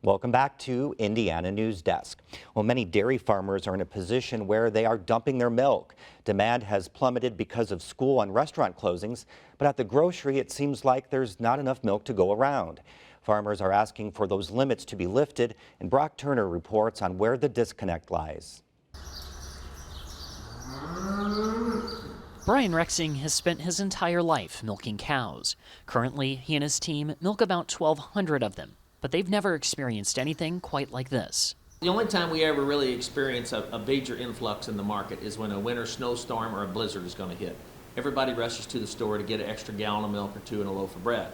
Welcome back to Indiana Newsdesk. Well, many dairy farmers are in a position where they are dumping their milk. Demand has plummeted because of school and restaurant closings, but at the grocery, it seems like there's not enough milk to go around. Farmers are asking for those limits to be lifted, and Brock Turner reports on where the disconnect lies. Brian Rexing has spent his entire life milking cows. Currently, he and his team milk about 1,200 of them, but they've never experienced anything quite like this. The only time we ever really experience a major influx in the market is when a winter snowstorm or a blizzard is going to hit. Everybody rushes to the store to get an extra gallon of milk or two and a loaf of bread.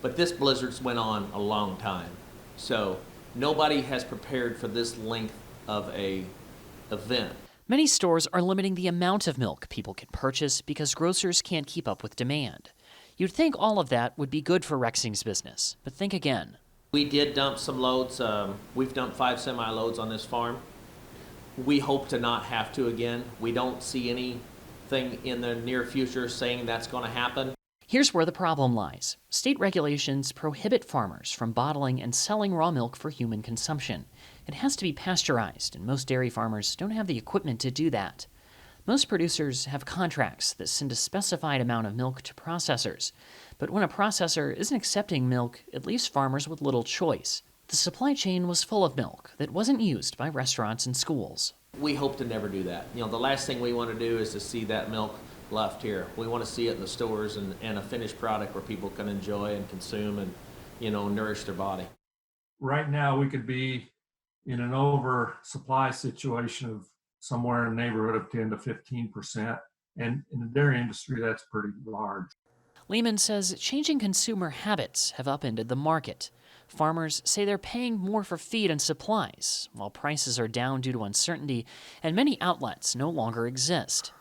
But this blizzard's went on a long time, so nobody has prepared for this length of a event. Many stores are limiting the amount of milk people can purchase because grocers can't keep up with demand. You'd think all of that would be good for Rexing's business, but think again. We did dump some loads. We've dumped 5 semi-loads on this farm. We hope to not have to again. We don't see anything in the near future saying that's going to happen. Here's where the problem lies. State regulations prohibit farmers from bottling and selling raw milk for human consumption. It has to be pasteurized, and most dairy farmers don't have the equipment to do that. Most producers have contracts that send a specified amount of milk to processors. But when a processor isn't accepting milk, it leaves farmers with little choice. The supply chain was full of milk that wasn't used by restaurants and schools. We hope to never do that. The last thing we want to do is to see that milk left here. We want to see it in the stores and a finished product where people can enjoy and consume and, nourish their body. Right now, we could be in an oversupply situation of somewhere in the neighborhood of 10 to 15%. And in the dairy industry, that's pretty large. Lehman says changing consumer habits have upended the market. Farmers say they're paying more for feed and supplies, while prices are down due to uncertainty, and many outlets no longer exist.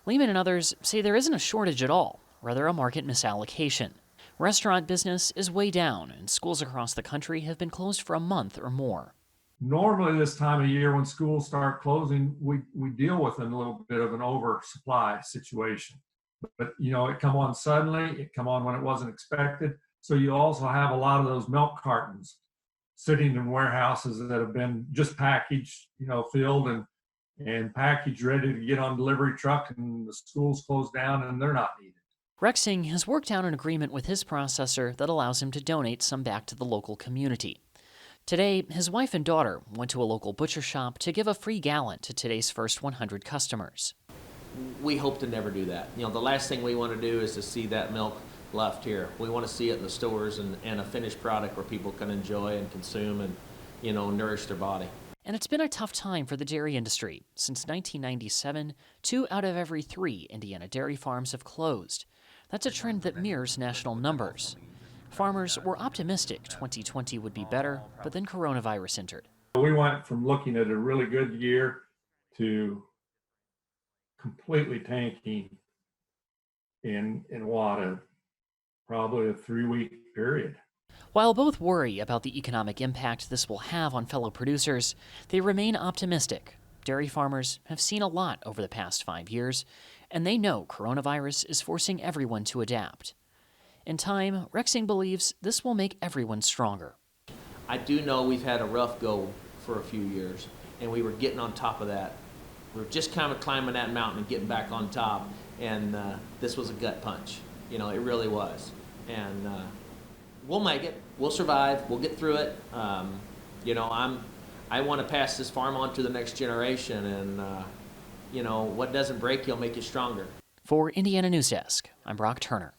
Lehman and others say there isn't a shortage at all, rather a market misallocation. Restaurant business is way down, and schools across the country have been closed for a month or more. Normally this time of year when schools start closing, we deal with a little bit of an oversupply situation. But, it come on suddenly, it come on when it wasn't expected. So you also have a lot of those milk cartons sitting in warehouses that have been just packaged, filled and packaged, ready to get on delivery truck, and the schools closed down and they're not needed. Rexing has worked out an agreement with his processor that allows him to donate some back to the local community. Today, his wife and daughter went to a local butcher shop to give a free gallon to today's first 100 customers. We hope to never do that. The last thing we want to do is to see that milk left here. We want to see it in the stores and a finished product where people can enjoy and consume and, nourish their body. And it's been a tough time for the dairy industry. Since 1997, 2 out of every 3 Indiana dairy farms have closed. That's a trend that mirrors national numbers. Farmers were optimistic 2020 would be better, but then coronavirus entered. We went from looking at a really good year to completely tanking in probably a 3-week period. While both worry about the economic impact this will have on fellow producers, they remain optimistic. Dairy farmers have seen a lot over the past 5 years, and they know coronavirus is forcing everyone to adapt. In time, Rexing believes this will make everyone stronger. I do know we've had a rough go for a few years, and we were getting on top of that. We were just kind of climbing that mountain and getting back on top, and this was a gut punch. It really was. And we'll make it. We'll survive. We'll get through it. I want to pass this farm on to the next generation, and what doesn't break you will make you stronger. For Indiana Newsdesk, I'm Brock Turner.